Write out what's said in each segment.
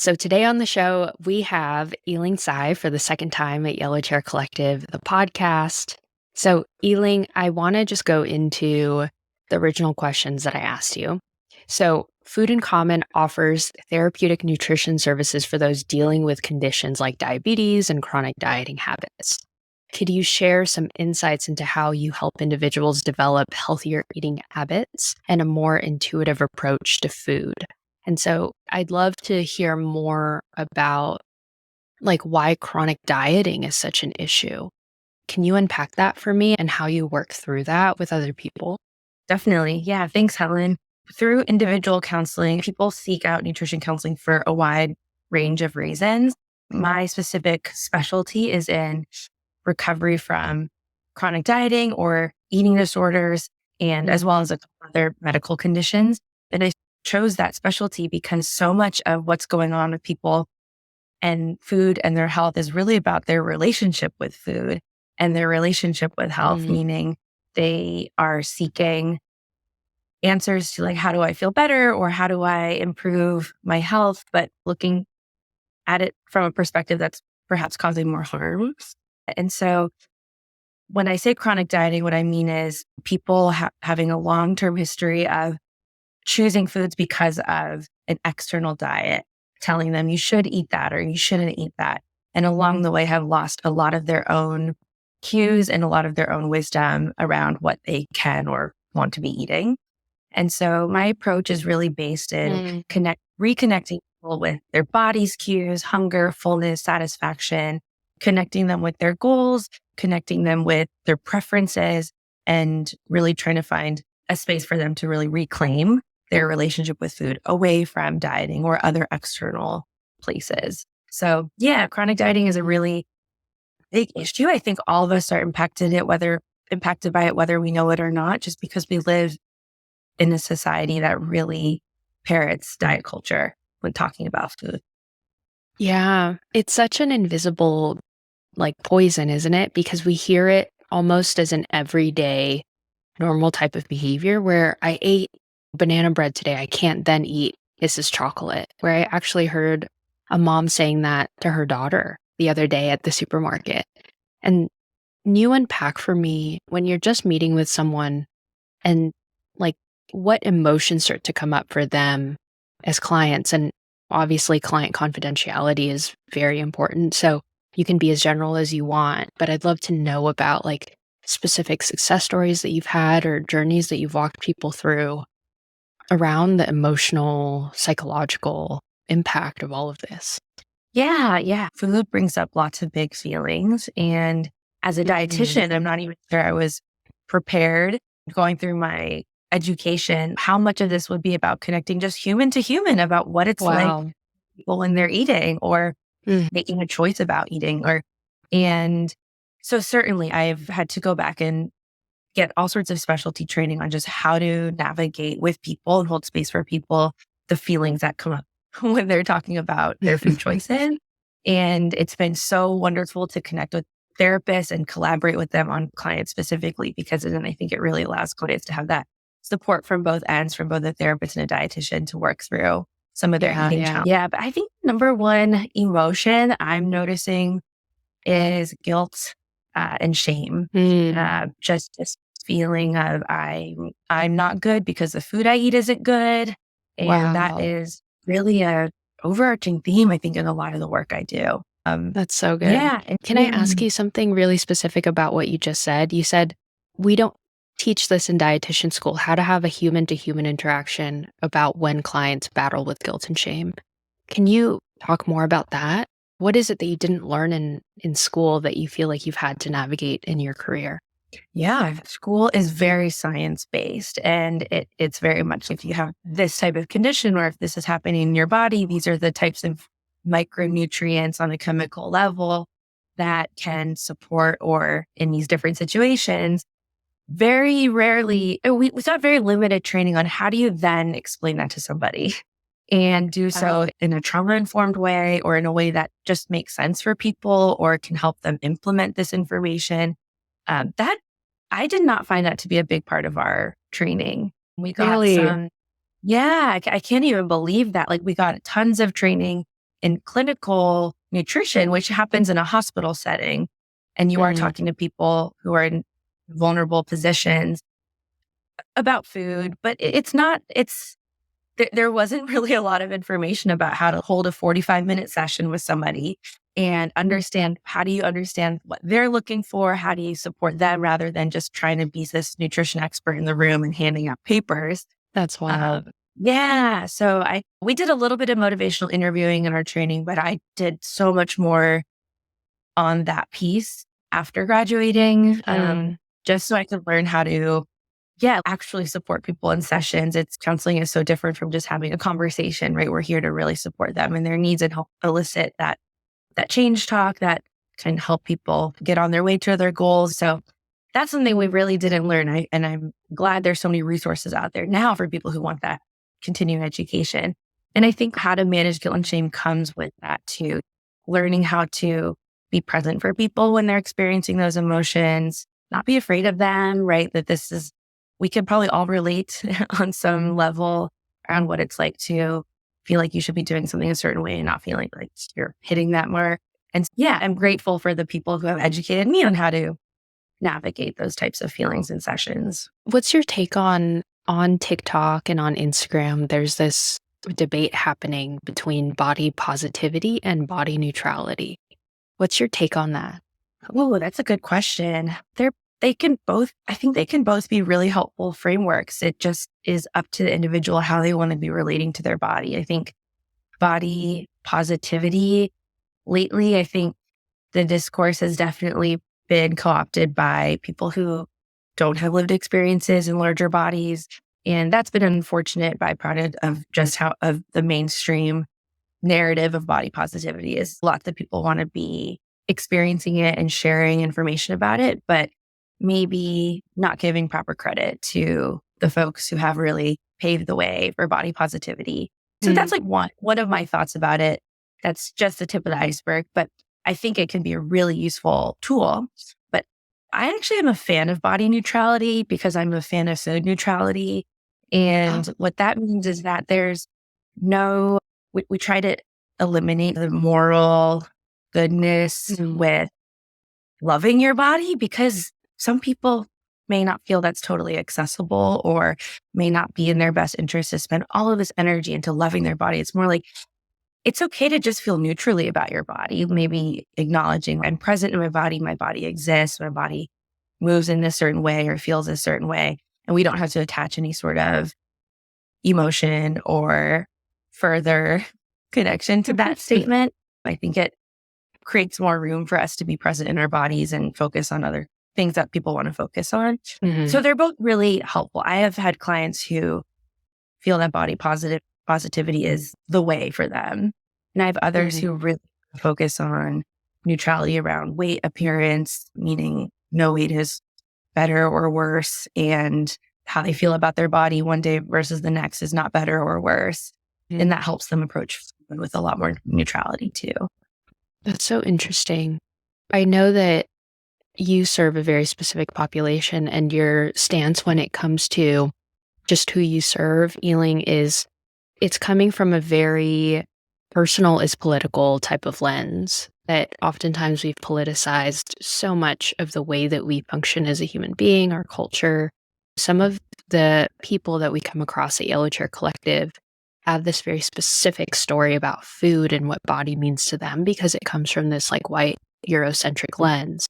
So today on the show, we have Eling Tsai for the second time at Yellow Chair Collective, the podcast. So Eling, I want to just go into the original questions that I asked you. So Food in Common offers therapeutic nutrition services for those dealing with conditions like diabetes and chronic dieting habits. Could you share some insights into how you help individuals develop healthier eating habits and a more intuitive approach to food? And so I'd love to hear more about why chronic dieting is such an issue. Can you unpack that for me and how you work through that with other people? Definitely. Yeah. Thanks, Helen. Through individual counseling, people seek out nutrition counseling for a wide range of reasons. My specific specialty is in recovery from chronic dieting or eating disorders, and as well as other medical conditions. And I chose that specialty because so much of what's going on with people and food and their health is really about their relationship with food and their relationship with health, meaning they are seeking answers to how do I feel better or how do I improve my health, but looking at it from a perspective that's perhaps causing more harm. And so when I say chronic dieting, what I mean is people having a long-term history of choosing foods because of an external diet, telling them you should eat that or you shouldn't eat that. And along the way have lost a lot of their own cues and a lot of their own wisdom around what they can or want to be eating. And so my approach is really based in reconnecting people with their body's cues, hunger, fullness, satisfaction, connecting them with their goals, connecting them with their preferences, and really trying to find a space for them to really reclaim their relationship with food away from dieting or other external places. So yeah, chronic dieting is a really big issue. I think all of us are impacted by it, whether we know it or not, just because we live in a society that really parrots diet culture when talking about food. Yeah, it's such an invisible poison, isn't it? Because we hear it almost as an everyday normal type of behavior where I ate banana bread today. I can't then eat Mrs. Chocolate, where I actually heard a mom saying that to her daughter the other day at the supermarket. And you unpack for me when you're just meeting with someone and what emotions start to come up for them as clients. And obviously client confidentiality is very important. So you can be as general as you want, but I'd love to know about specific success stories that you've had or journeys that you've walked people through around the emotional, psychological impact of all of this. Yeah. Food brings up lots of big feelings. And as a dietitian, I'm not even sure I was prepared going through my education, how much of this would be about connecting just human to human about what it's like when they're eating or making a choice about eating and so certainly I've had to go back and get all sorts of specialty training on just how to navigate with people and hold space for people, the feelings that come up when they're talking about their food choices. And it's been so wonderful to connect with therapists and collaborate with them on clients specifically, because then I think it really allows clients to have that support from both ends, from both a therapist and a dietitian to work through some of their eating challenges. Yeah, but I think number one emotion I'm noticing is guilt and shame. Just this feeling of I'm not good because the food I eat isn't good. And that is really a overarching theme, I think, in a lot of the work I do. That's so good. Yeah. Can I ask you something really specific about what you just said? You said, we don't teach this in dietitian school, how to have a human-to-human interaction about when clients battle with guilt and shame. Can you talk more about that? What is it that you didn't learn in school that you feel like you've had to navigate in your career? Yeah, school is very science-based, and it's very much if you have this type of condition or if this is happening in your body, these are the types of micronutrients on a chemical level that can support, or in these different situations, very rarely, we got very limited training on how do you then explain that to somebody and do so in a trauma-informed way or in a way that just makes sense for people or can help them implement this information. That I did not find that to be a big part of our training. We got I can't even believe that. We got tons of training in clinical nutrition, which happens in a hospital setting, and you are Mm, talking to people who are in vulnerable positions about food, but it's not, there wasn't really a lot of information about how to hold a 45-minute session with somebody and understand, how do you understand what they're looking for? How do you support them rather than just trying to be this nutrition expert in the room and handing out papers? that's wild. Yeah. So we did a little bit of motivational interviewing in our training, but I did so much more on that piece after graduating, Mm, just so I could learn how to, actually support people in sessions. It's counseling is so different from just having a conversation, right? We're here to really support them and their needs and help elicit that change talk that can help people get on their way to their goals. So that's something we really didn't learn. And I'm glad there's so many resources out there now for people who want that continuing education. And I think how to manage guilt and shame comes with that too. Learning how to be present for people when they're experiencing those emotions, not be afraid of them, right? We can probably all relate on some level around what it's like to feel like you should be doing something a certain way and not feeling like you're hitting that mark. And I'm grateful for the people who have educated me on how to navigate those types of feelings in sessions. what's your take on TikTok and on Instagram? There's this debate happening between body positivity and body neutrality. What's your take on that? Oh, that's a good question. They can both, I think they can both be really helpful frameworks. It just is up to the individual how they want to be relating to their body. I think body positivity lately, I think the discourse has definitely been co-opted by people who don't have lived experiences in larger bodies. And that's been an unfortunate byproduct of just how of the mainstream narrative of body positivity is lots of people want to be experiencing it and sharing information about it, but maybe not giving proper credit to the folks who have really paved the way for body positivity. So Mm, that's like one of my thoughts about it. That's just the tip of the iceberg, but I think it can be a really useful tool. But I actually am a fan of body neutrality because I'm a fan of food neutrality. And oh, what that means is that there's no, we try to eliminate the moral goodness mm, with loving your body because some people may not feel that's totally accessible or may not be in their best interest to spend all of this energy into loving their body. It's more like it's okay to just feel neutrally about your body, maybe acknowledging I'm present in my body exists, my body moves in a certain way or feels a certain way. And we don't have to attach any sort of emotion or further connection to that statement. I think it creates more room for us to be present in our bodies and focus on other things that people want to focus on. So mhm, they're both really helpful. I have had clients who feel that positivity is the way for them. And I have others mhm, who really focus on neutrality around weight appearance, meaning no weight is better or worse, and how they feel about their body one day versus the next is not better or worse. And mhm. that helps them approach food with a lot more neutrality too. That's so interesting. I know that you serve a very specific population, and your stance when it comes to just who you serve, Eling, is it's coming from a very personal is political type of lens that oftentimes we've politicized so much of the way that we function as a human being, our culture. Some of the people that we come across at Yellow Chair Collective have this very specific story about food and what body means to them because it comes from this like white Eurocentric lens.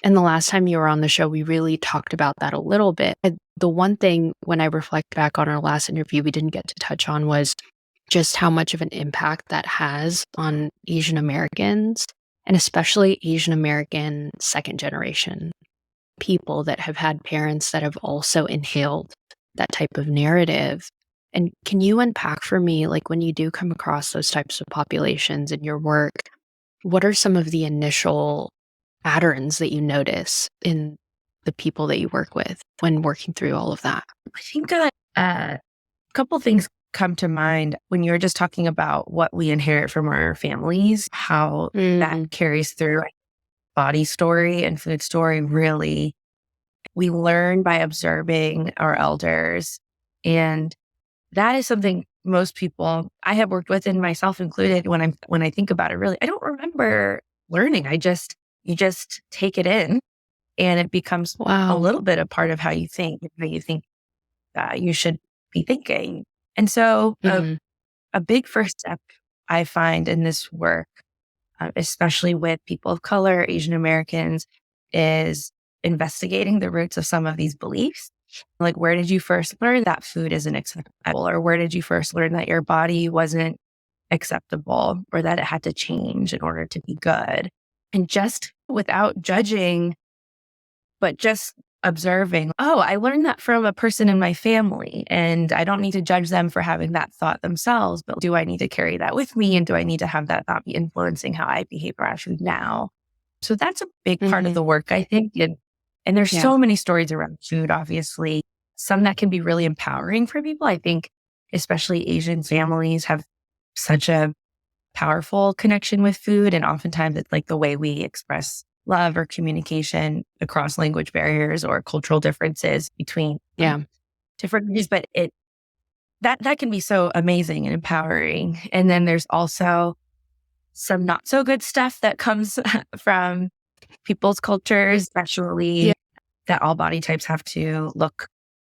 And the last time you were on the show, we really talked about that a little bit. The one thing when I reflect back on our last interview we didn't get to touch on was just how much of an impact that has on Asian Americans, and especially Asian American second generation people that have had parents that have also inhaled that type of narrative. And can you unpack for me, like when you do come across those types of populations in your work, what are some of the initial patterns that you notice in the people that you work with when working through all of that? I think a couple things come to mind when you're just talking about what we inherit from our families, how that Mm, carries through body story and food story. Really, we learn by observing our elders. And that is something most people I have worked with, and myself included, when I think about it, really, I don't remember learning. You just take it in, and it becomes a Wow. little bit a part of how you think you should be thinking. And so Mhm. a big first step I find in this work, especially with people of color, Asian Americans, is investigating the roots of some of these beliefs. Like, where did you first learn that food isn't acceptable? Or where did you first learn that your body wasn't acceptable or that it had to change in order to be good? And just without judging, but just observing, oh, I learned that from a person in my family, and I don't need to judge them for having that thought themselves, but do I need to carry that with me? And do I need to have that thought be influencing how I behave around food now? So that's a big part of Mhm. the work, I think. And there's Yeah. so many stories around food, obviously, some that can be really empowering for people. I think especially Asian families have such a powerful connection with food. And oftentimes it's like the way we express love or communication across language barriers or cultural differences between Yeah. different groups. But that can be so amazing and empowering. And then there's also some not so good stuff that comes from people's cultures, Yeah. especially that all body types have to look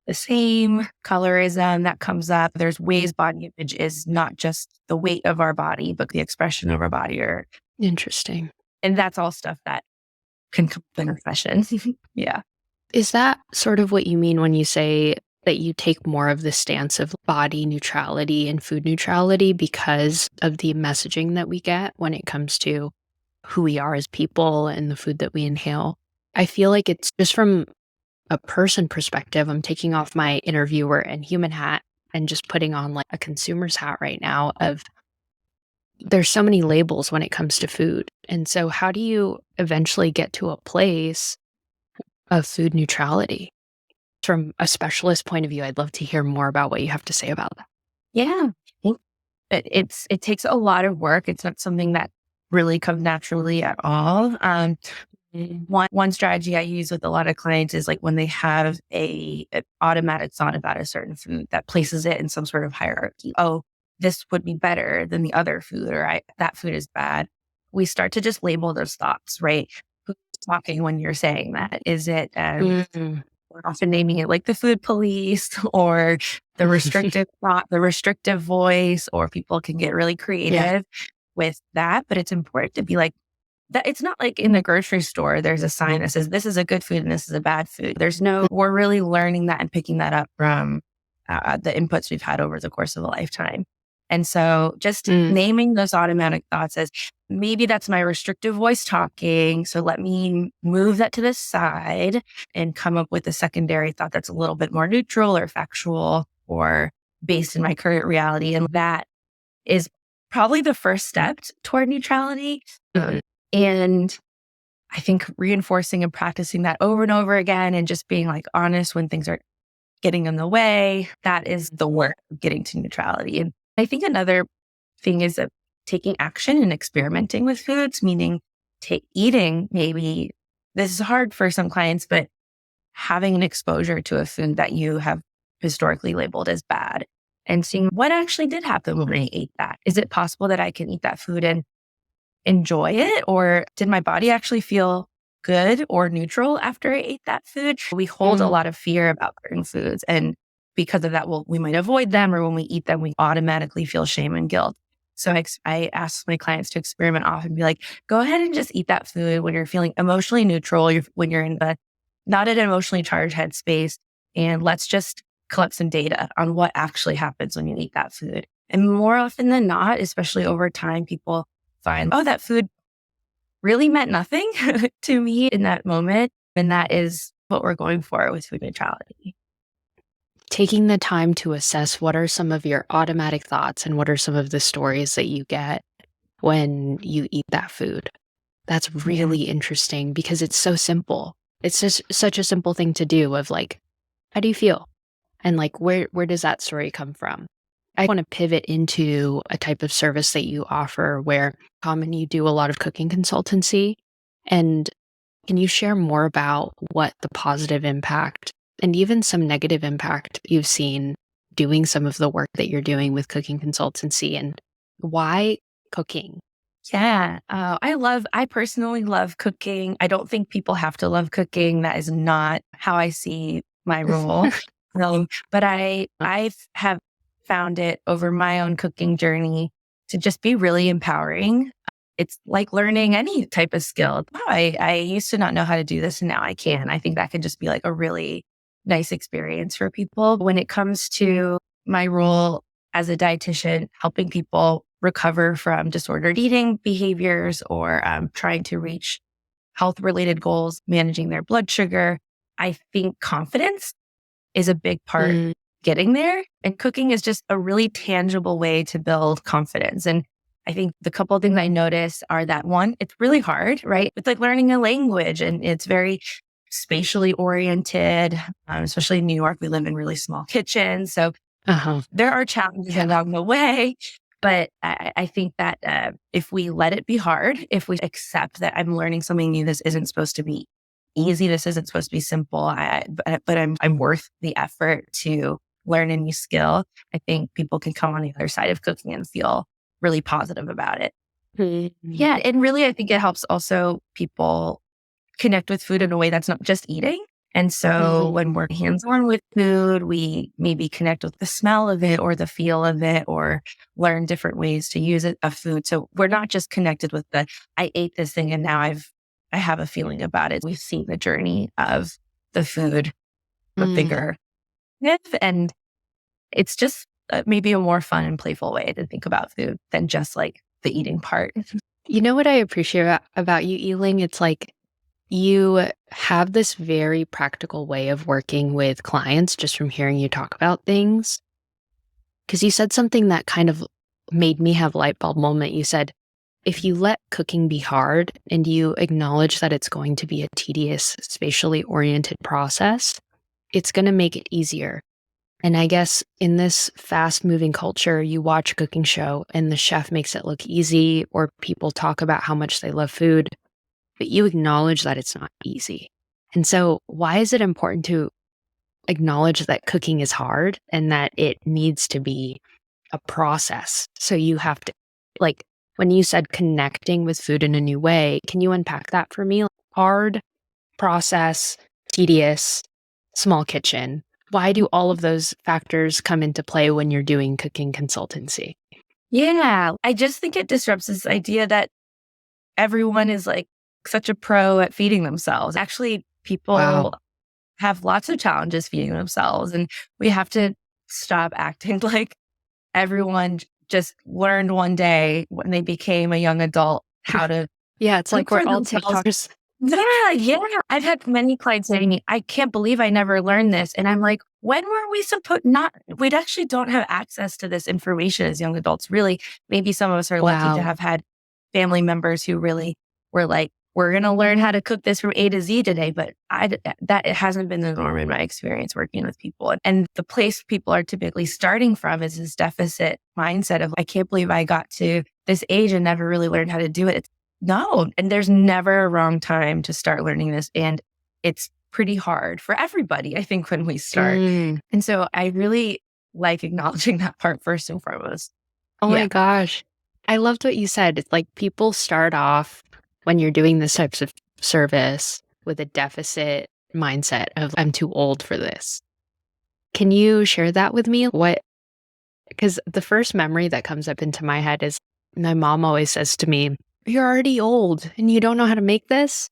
the same. Colorism that comes up. There's ways body image is not just the weight of our body, but the expression of our body. Interesting. And that's all stuff that can come up in a session. Yeah. Is that sort of what you mean when you say that you take more of the stance of body neutrality and food neutrality because of the messaging that we get when it comes to who we are as people and the food that we inhale? I feel like it's just from a person perspective. I'm taking off my interviewer and human hat and just putting on like a consumer's hat right now of there's so many labels when it comes to food. And so how do you eventually get to a place of food neutrality? From a specialist point of view, I'd love to hear more about what you have to say about that. Yeah. I think it takes a lot of work. It's not something that really comes naturally at all. One strategy I use with a lot of clients is like when they have a automatic thought about a certain food that places it in some sort of hierarchy. Oh, this would be better than the other food, or that food is bad. We start to just label those thoughts, right? Who's talking when you're saying that? Is it Mhm. we're often naming it like the food police or the restrictive thought, the restrictive voice, or people can get really Yeah. creative with that. But it's important to be like, that it's not like in the grocery store, there's a sign that says this is a good food and this is a bad food. We're really learning that and picking that up from the inputs we've had over the course of a lifetime. And so just Mm, naming those automatic thoughts as maybe that's my restrictive voice talking. So let me move that to the side and come up with a secondary thought that's a little bit more neutral or factual or based in my current reality. And that is probably the first step toward neutrality. mhm. And I think reinforcing and practicing that over and over again and just being like honest when things are getting in the way, that is the work of getting to neutrality. And I think another thing is taking action and experimenting with foods, meaning eating maybe, this is hard for some clients, but having an exposure to a food that you have historically labeled as bad and seeing what actually did happen when I ate that. Is it possible that I can eat that food and enjoy it? Or did my body actually feel good or neutral after I ate that food? We hold a Mm, lot of fear about certain foods. And because of that, we might avoid them, or when we eat them, we automatically feel shame and guilt. So I ask my clients to experiment off and be like, go ahead and just eat that food when you're feeling emotionally neutral, when you're in the not an emotionally charged headspace. And let's just collect some data on what actually happens when you eat that food. And more often than not, especially over time, people find, oh, that food really meant nothing to me in that moment. And that is what we're going for with food neutrality. taking the time to assess what are some of your automatic thoughts and what are some of the stories that you get when you eat that food. That's Yeah. really interesting because it's so simple. It's just such a simple thing to do of like, how do you feel? And like where does that story come from? I want to pivot into a type of service that you offer where common you do a lot of cooking consultancy. And can you share more about what the positive impact and even some negative impact you've seen doing some of the work that you're doing with cooking consultancy, and why cooking? Yeah. I personally love cooking. I don't think people have to love cooking. That is not how I see my role. But I have found it over my own cooking journey to just be really empowering. It's like learning any type of skill. Wow, I used to not know how to do this and now I can. I think that could just be like a really nice experience for people. When it comes to my role as a dietitian, helping people recover from disordered eating behaviors or trying to reach health related goals, managing their blood sugar, I think confidence is a big part Mm, getting there. And cooking is just a really tangible way to build confidence. And I think the couple of things I notice are that one, it's really hard, right? It's like learning a language and it's very spatially oriented, especially in New York. We live in really small kitchens. So uh-huh. there are challenges Yeah. along the way. But I think that if we let it be hard, if we accept that I'm learning something new, this isn't supposed to be easy. This isn't supposed to be simple. But I'm worth the effort to learn a new skill. I think people can come on the other side of cooking and feel really positive about it. Mm. Yeah. And really, I think it helps also people connect with food in a way that's not just eating. And so Mhm. when we're hands on with food, we maybe connect with the smell of it or the feel of it or learn different ways to use it, a food. So we're not just connected with I ate this thing and now I have a feeling about it. We've seen the journey of the food, the Mm. bigger, and it's just maybe a more fun and playful way to think about food than just like the eating part. You know what I appreciate about you, Eling? It's like you have this very practical way of working with clients just from hearing you talk about things. Because you said something that kind of made me have a light bulb moment. You said, if you let cooking be hard and you acknowledge that it's going to be a tedious, spatially oriented process, it's going to make it easier. And I guess in this fast moving culture, you watch a cooking show and the chef makes it look easy, or people talk about how much they love food, but you acknowledge that it's not easy. And so, why is it important to acknowledge that cooking is hard and that it needs to be a process? So, you have to, like, when you said connecting with food in a new way, can you unpack that for me? Like, hard, process, tedious, small kitchen. Why do all of those factors come into play when you're doing cooking consultancy? Yeah, I just think it disrupts this idea that everyone is like such a pro at feeding themselves. Actually, Wow. people have lots of challenges feeding themselves, and we have to stop acting like everyone just learned one day when they became a young adult how to Yeah, it's cook like we're for all themselves. TikTokers. Yeah, yeah. I've had many clients say to me, I can't believe I never learned this. And I'm like, when were we supposed not? We actually don't have access to this information as young adults. Really, maybe some of us are lucky to Wow. have had family members who really were like, we're going to learn how to cook this from A to Z today. But that it hasn't been the norm in my experience working with people. And the place people are typically starting from is this deficit mindset of, I can't believe I got to this age and never really learned how to do it. No, and there's never a wrong time to start learning this. And it's pretty hard for everybody, I think, when we start. Mm. And so I really like acknowledging that part first and foremost. Oh my Yeah. gosh. I loved what you said. It's like people start off when you're doing this types of service with a deficit mindset of, I'm too old for this. Can you share that with me? Because the first memory that comes up into my head is my mom always says to me, "You're already old and you don't know how to make this."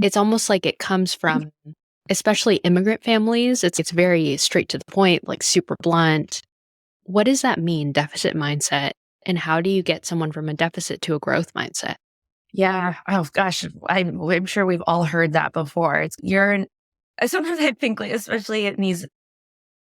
It's almost like it comes from, especially immigrant families. It's very straight to the point, like super blunt. What does that mean, deficit mindset? And how do you get someone from a deficit to a growth mindset? Yeah. Oh gosh. I'm sure we've all heard that before. Sometimes I think like, especially in these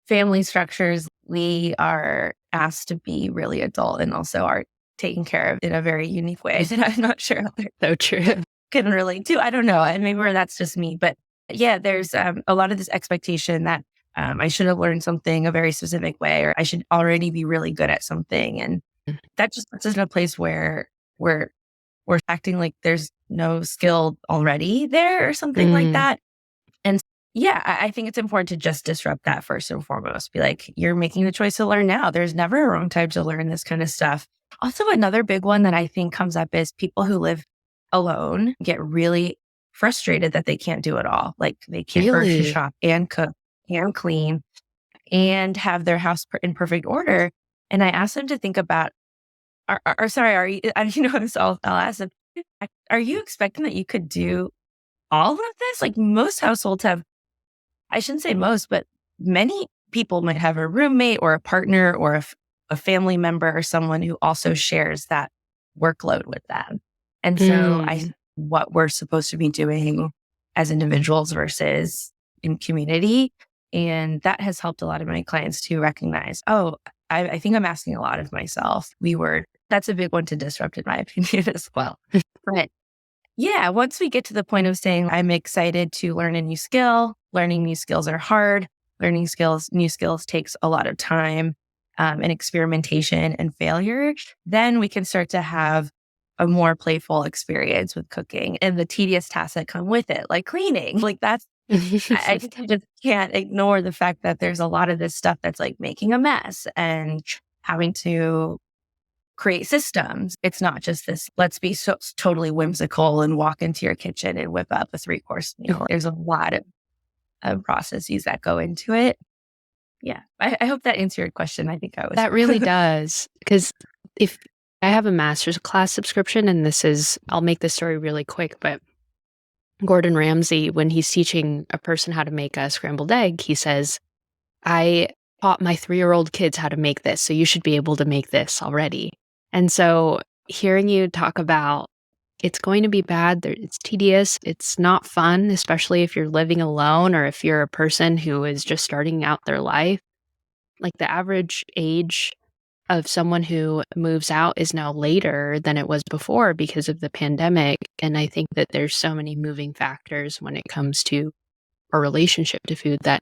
family structures, we are asked to be really adult and also are taken care of in a very unique way that I'm not sure other So true. can relate to. I don't know. And maybe where that's just me, but yeah, there's a lot of this expectation that I should have learned something a very specific way, or I should already be really good at something. And that just puts us in a place where we're acting like there's no skill already there or something like Mm, that. And Yeah, I think it's important to just disrupt that first and foremost. Be like, you're making the choice to learn now. There's never a wrong time to learn this kind of stuff. Also, another big one that I think comes up is people who live alone get really frustrated that they can't do it all. Like they can't grocery Really? shop and cook and clean and have their house in perfect order. And I asked them to think about, sorry, are you, you know, this, I'll ask them, are you expecting that you could do all of this? Like most households have, I shouldn't say most, but many people might have a roommate or a partner or a family member or someone who also shares that workload with them. And so Mm. what we're supposed to be doing as individuals versus in community. And that has helped a lot of my clients to recognize, oh, I think I'm asking a lot of myself. That's a big one to disrupt in my opinion as well. But yeah, once we get to the point of saying, I'm excited to learn a new skill, learning new skills are hard, new skills takes a lot of time and experimentation and failure, then we can start to have a more playful experience with cooking and the tedious tasks that come with it, like cleaning. Like I think you just can't ignore the fact that there's a lot of this stuff that's like making a mess and having to create systems. It's not just this, let's be so totally whimsical and walk into your kitchen and whip up a 3-course meal. There's a lot of processes that go into it. Yeah. I hope that answered your question. I think I was. That really does. Because if I have a master's class subscription, and I'll make this story really quick, but Gordon Ramsay, when he's teaching a person how to make a scrambled egg, he says, I taught my 3-year-old kids how to make this, so you should be able to make this already. And so hearing you talk about it's going to be bad, it's tedious, it's not fun, especially if you're living alone or if you're a person who is just starting out their life. Like the average age of someone who moves out is now later than it was before because of the pandemic. And I think that there's so many moving factors when it comes to our relationship to food that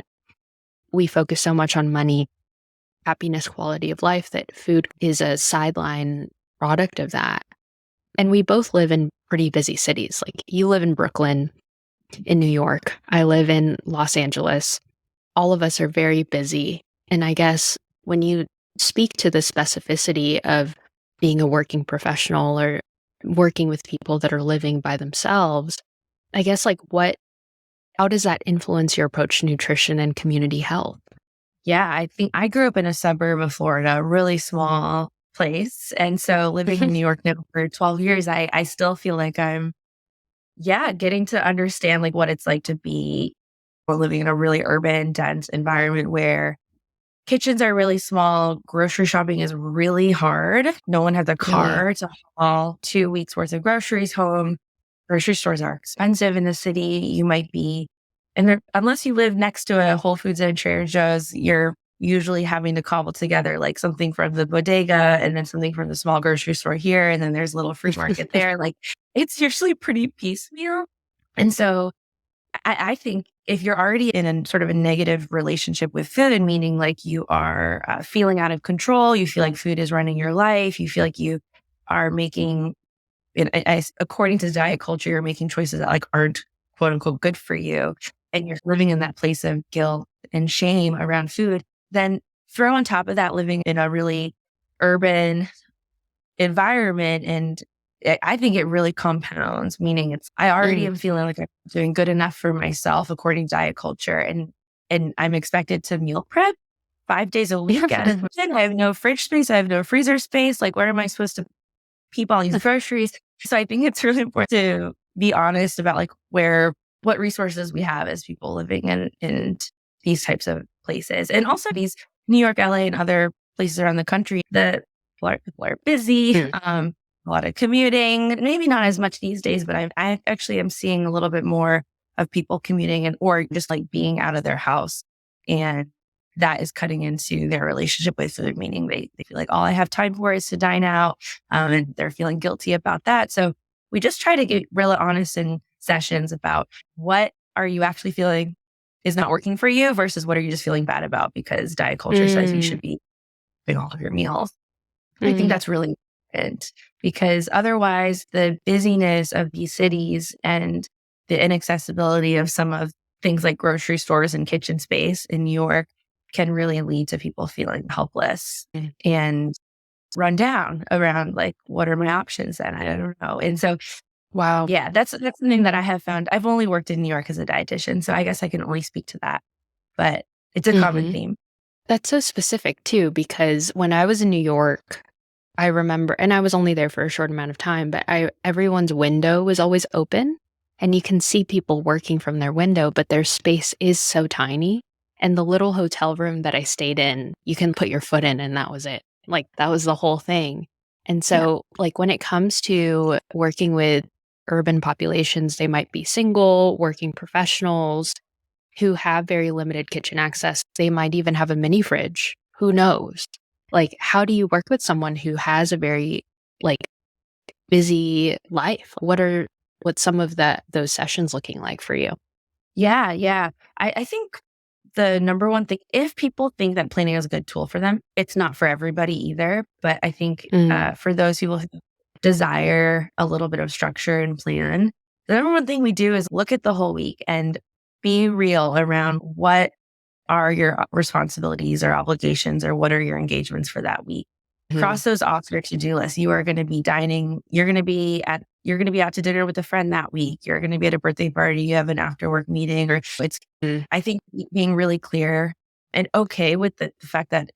we focus so much on money, happiness, quality of life, that food is a sideline product of that. And we both live in pretty busy cities. Like you live in Brooklyn, in New York. I live in Los Angeles. All of us are very busy. And I guess when you speak to the specificity of being a working professional or working with people that are living by themselves, I guess how does that influence your approach to nutrition and community health? Yeah. I think I grew up in a suburb of Florida, a really small place. And so living in New York now for 12 years, I still feel like I'm, yeah, getting to understand like what it's like to be or living in a really urban, dense environment where kitchens are really small. Grocery shopping is really hard. No one has a Really? car to haul 2 weeks worth of groceries home. Grocery stores are expensive in the city. You might be, unless you live next to a Whole Foods and Trader Joe's, you're usually having to cobble together like something from the bodega and then something from the small grocery store here. And then there's a little free market there. Like it's usually pretty piecemeal. And so I think if you're already in a sort of a negative relationship with food, meaning like you are feeling out of control, you feel like food is running your life, you feel like you are making, according to diet culture, you're making choices that like aren't quote unquote good for you, and you're living in that place of guilt and shame around food, then throw on top of that living in a really urban environment. And I think it really compounds, meaning I already Mm. am feeling like I'm doing good enough for myself according to diet culture. And I'm expected to meal prep 5 days a week at a time. I have no fridge space. I have no freezer space. Like, where am I supposed to keep all these groceries? So I think it's really important to be honest about like what resources we have as people living in these types of places. And also these New York, LA, and other places around the country that people are busy, Mm. a lot of commuting, maybe not as much these days, but I actually am seeing a little bit more of people commuting or just like being out of their house. And that is cutting into their relationship with food, meaning they feel like all I have time for is to dine out. And they're feeling guilty about that. So we just try to get really honest in sessions about what are you actually feeling is not working for you versus what are you just feeling bad about because diet culture says you Mm. should be doing all of your meals. I think Mm. that's really important because otherwise the busyness of these cities and the inaccessibility of some of things like grocery stores and kitchen space in New York can really lead to people feeling helpless Mm. and run down around like, what are my options then? I don't know. And so, Wow. yeah, that's something that I have found. I've only worked in New York as a dietitian, so I guess I can only speak to that, but it's a common Mhm. theme. That's so specific too, because when I was in New York, I remember, and I was only there for a short amount of time, but everyone's window was always open and you can see people working from their window, but their space is so tiny. And the little hotel room that I stayed in, you can put your foot in and that was it. Like that was the whole thing. And Yeah. so like when it comes to working with urban populations, they might be single, working professionals who have very limited kitchen access. They might even have a mini fridge. Who knows? Like, how do you work with someone who has a very like busy life? What's some of those sessions looking like for you? Yeah. Yeah. I think the number one thing, if people think that planning is a good tool for them, it's not for everybody either. But I think Mm, for those people who desire a little bit of structure and plan, the number one thing we do is look at the whole week and be real around what are your responsibilities or obligations or what are your engagements for that week. mhm. Cross those off your to-do list. You are going to be dining, you're going to be out to dinner with a friend that week. You're going to be at a birthday party, you have an after work meeting, or it's Mm. I think being really clear and okay with the fact that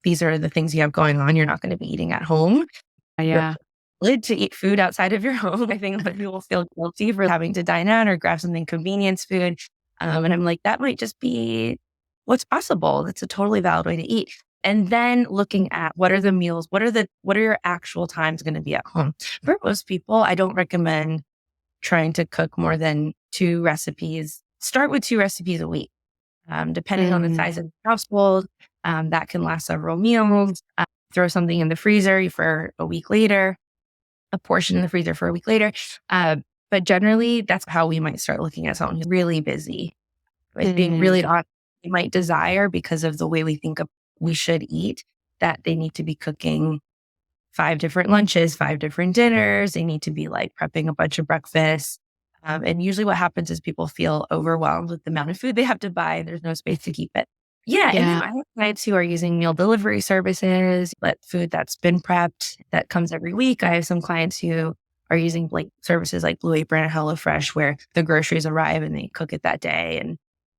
these are the things you have going on. You're not going to be eating at home. You're Yeah. good to eat food outside of your home. I think that people feel guilty for having to dine out or grab something convenience food. And I'm like, that might just be what's possible. That's a totally valid way to eat. And then looking at what are the meals, what are your actual times going to be at home? For most people, I don't recommend trying to cook more than 2 recipes. Start with 2 recipes a week. Depending on the Mm, size of the household, that can last several meals. Throw something in the freezer for a week later, a portion in the freezer for a week later. Uh, but generally, that's how we might start looking at someone who's really busy. Like being mm, really honest, we might desire because of the way we think of we should eat that they need to be cooking 5 different lunches, 5 different dinners. They need to be like prepping a bunch of breakfasts. And usually what happens is people feel overwhelmed with the amount of food they have to buy and there's no space to keep it. Yeah. And then yeah. I have clients who are using meal delivery services, but food that's been prepped that comes every week. I have some clients who are using like services like Blue Apron and HelloFresh where the groceries arrive and they cook it that day and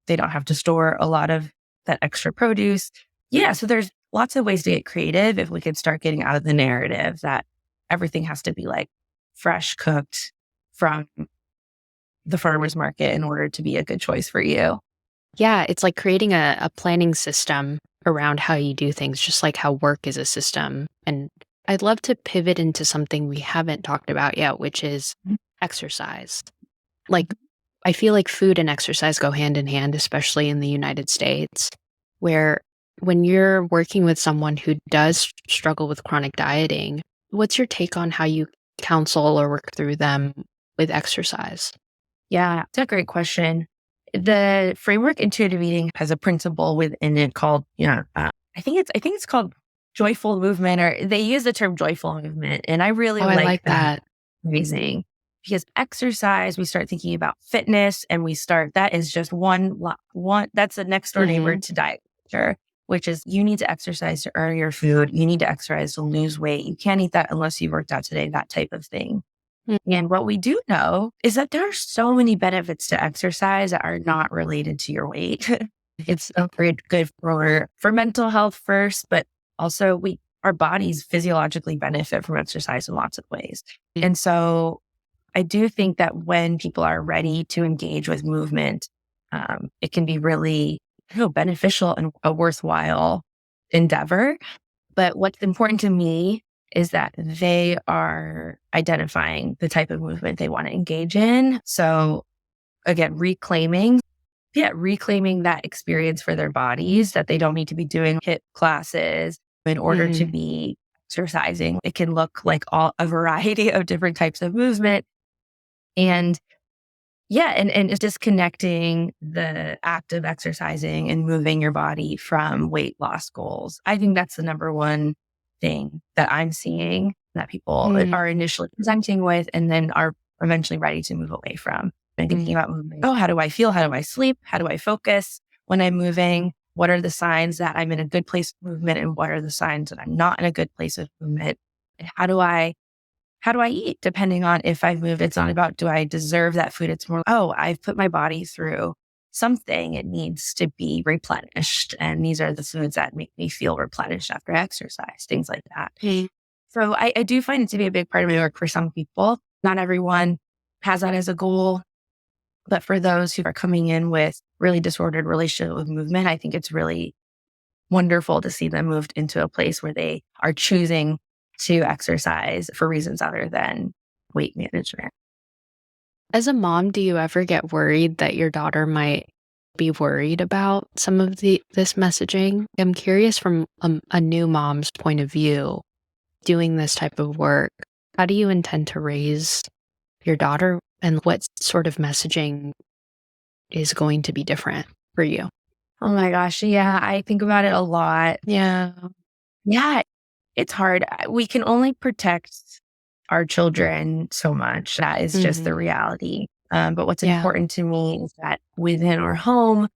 they don't have to store a lot of that extra produce. Yeah. So there's lots of ways to get creative if we could start getting out of the narrative that everything has to be like fresh cooked from the farmer's market in order to be a good choice for you. Yeah, it's like creating a planning system around how you do things, just like how work is a system. And I'd love to pivot into something we haven't talked about yet, which is exercise. Like, I feel like food and exercise go hand in hand, especially in the United States, where when you're working with someone who does struggle with chronic dieting, what's your take on how you counsel or work through them with exercise? Yeah, it's a great question. The framework intuitive eating has a principle within it called, I think it's called joyful movement, or they use the term joyful movement. And I really Oh, I like like that that. phrasing because exercise, we start thinking about fitness and that is just one, that's the next door neighbor Mhm. to diet culture, which is you need to exercise to earn your food. You need to exercise to lose weight. You can't eat that unless you worked out today, that type of thing. Mm. And what we do know is that there are so many benefits to exercise that are not related to your weight. It's so great, good for mental health first, but also our bodies physiologically benefit from exercise in lots of ways. And so I do think that when people are ready to engage with movement, it can be really beneficial and a worthwhile endeavor. But what's important to me is that they are identifying the type of movement they want to engage in. So again, reclaiming that experience for their bodies that they don't need to be doing HIIT classes in order to Mhm. be exercising. It can look like a variety of different types of movement. And yeah, and it's disconnecting the act of exercising and moving your body from weight loss goals. I think that's the number one thing that I'm seeing that people Mm. are initially presenting with and then are eventually ready to move away from. and thinking about movement. Oh, how do I feel? How do I sleep? How do I focus when I'm moving? What are the signs that I'm in a good place of movement? And what are the signs that I'm not in a good place of movement? And how do I eat depending on if I've moved? It's not about, do I deserve that food? It's more, oh, I've put my body through something. It needs to be replenished. And these are the foods that make me feel replenished after exercise, things like that. So I do find it to be a big part of my work for some people. Not everyone has that as a goal. But for those who are coming in with really disordered relationship with movement, I think it's really wonderful to see them moved into a place where they are choosing to exercise for reasons other than weight management. As a mom, do you ever get worried that your daughter might be worried about some of this messaging? I'm curious from a new mom's point of view, doing this type of work, how do you intend to raise your daughter, and what sort of messaging is going to be different for you? Oh my gosh. Yeah. I think about it a lot. Yeah. Yeah. It's hard. We can only protect our children so much. That is just the reality. But what's important to me is that within our home,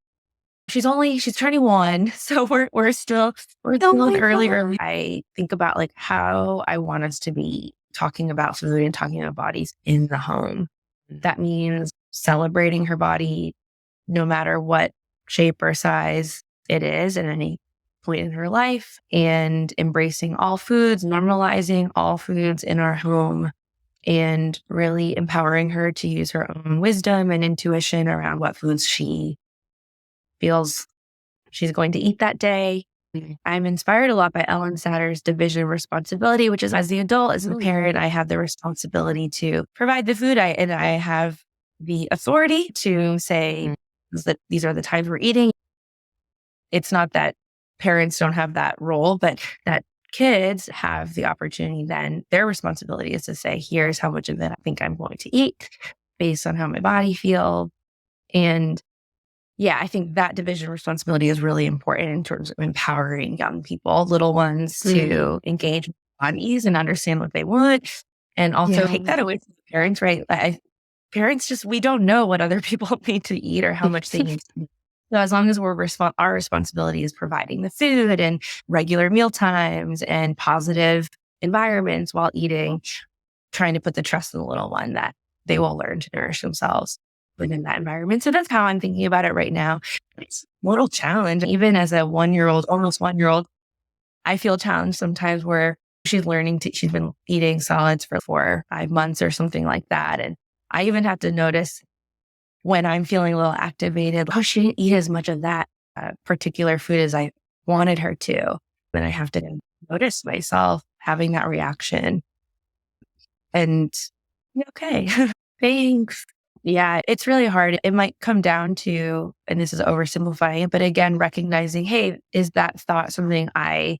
she's 21. So we're still early. I think about like how I want us to be talking about food and talking about bodies in the home. That means celebrating her body no matter what shape or size it is at any point in her life, and embracing all foods, normalizing all foods in our home, and really empowering her to use her own wisdom and intuition around what foods she feels she's going to eat that day. I'm inspired a lot by Ellen Satter's division of responsibility, which is, as the adult, as the parent, I have the responsibility to provide the food. And I have the authority to say that these are the times we're eating. It's not that parents don't have that role, but that kids have the opportunity. Then their responsibility is to say, here's how much of it I think I'm going to eat based on how my body feels. And yeah, I think that division of responsibility is really important in terms of empowering young people, little ones, to engage with bodies and understand what they want, and also take that away from the parents, right? Parents we don't know what other people need to eat or how much they need to eat. So as long as our responsibility is providing the food and regular meal times and positive environments while eating, trying to put the trust in the little one that they will learn to nourish themselves within that environment. So that's how I'm thinking about it right now. It's a little challenge. Even as a almost 1-year-old, I feel challenged sometimes where she's she's been eating solids for 4 or 5 months or something like that. And I even have to notice when I'm feeling a little activated, oh, she didn't eat as much of that particular food as I wanted her to. Then I have to notice myself having that reaction. And okay, thanks. Yeah, it's really hard. It might come down to, and this is oversimplifying it, but again, recognizing, hey, is that thought something I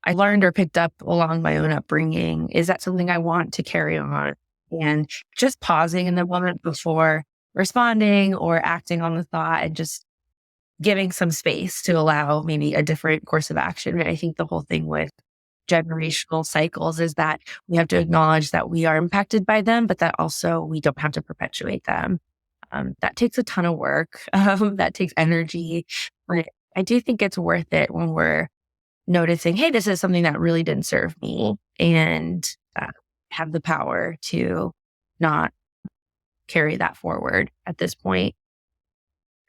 learned or picked up along my own upbringing? Is that something I want to carry on? And just pausing in the moment before responding or acting on the thought, and just giving some space to allow maybe a different course of action. I think the whole thing with generational cycles is that we have to acknowledge that we are impacted by them, but that also we don't have to perpetuate them. That takes a ton of work. That takes energy. But I do think it's worth it when we're noticing, hey, this is something that really didn't serve me, and have the power to not carry that forward at this point.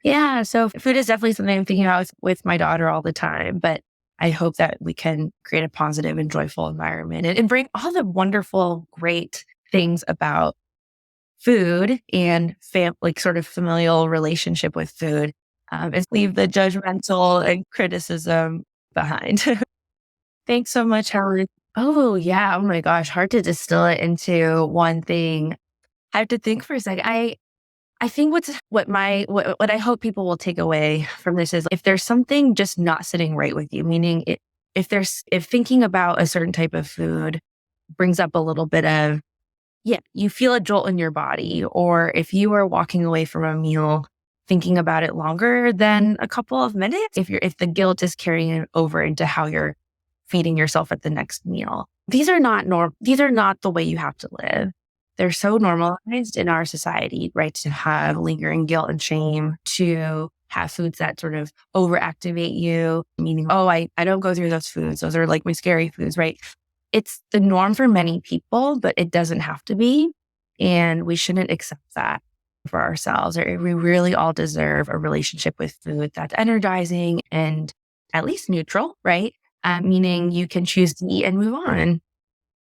Yeah, so food is definitely something I'm thinking about with my daughter all the time, but I hope that we can create a positive and joyful environment and bring all the wonderful, great things about food and sort of familial relationship with food, and leave the judgmental and criticism behind. Thanks so much, Howard. Oh yeah. Oh my gosh. Hard to distill it into one thing. I have to think for a second. I think what I hope people will take away from this is, if there's something just not sitting right with you, meaning if thinking about a certain type of food brings up a little bit of, you feel a jolt in your body, or if you are walking away from a meal thinking about it longer than a couple of minutes, if the guilt is carrying it over into how you're feeding yourself at the next meal, these are not the way you have to live. they're so normalized in our society, right? To have lingering guilt and shame, to have foods that sort of overactivate you, meaning, oh, I don't go through those foods. Those are like my scary foods, right? It's the norm for many people, but it doesn't have to be. And we shouldn't accept that for ourselves. Or we really all deserve a relationship with food that's energizing and at least neutral, right? Meaning you can choose to eat and move on.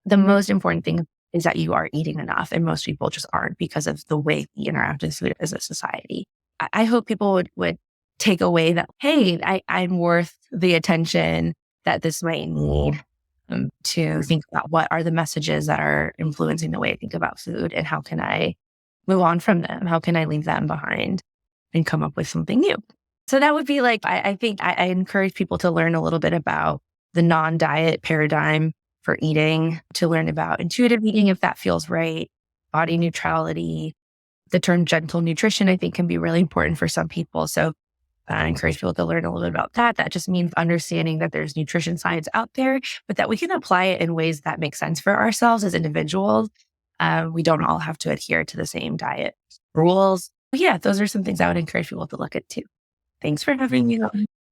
The most important thing is that you are eating enough. And most people just aren't because of the way we interact with food as a society. I hope people would take away that, hey, I'm worth the attention that this might need, to think about what are the messages that are influencing the way I think about food and how can I move on from them? How can I leave them behind and come up with something new? So that would be like, I think I encourage people to learn a little bit about the non-diet paradigm for eating, to learn about intuitive eating, if that feels right, body neutrality. The term gentle nutrition, I think, can be really important for some people. So I encourage people to learn a little bit about that. That just means understanding that there's nutrition science out there, but that we can apply it in ways that make sense for ourselves as individuals. We don't all have to adhere to the same diet rules. But yeah, those are some things I would encourage people to look at too. Thanks for having me on.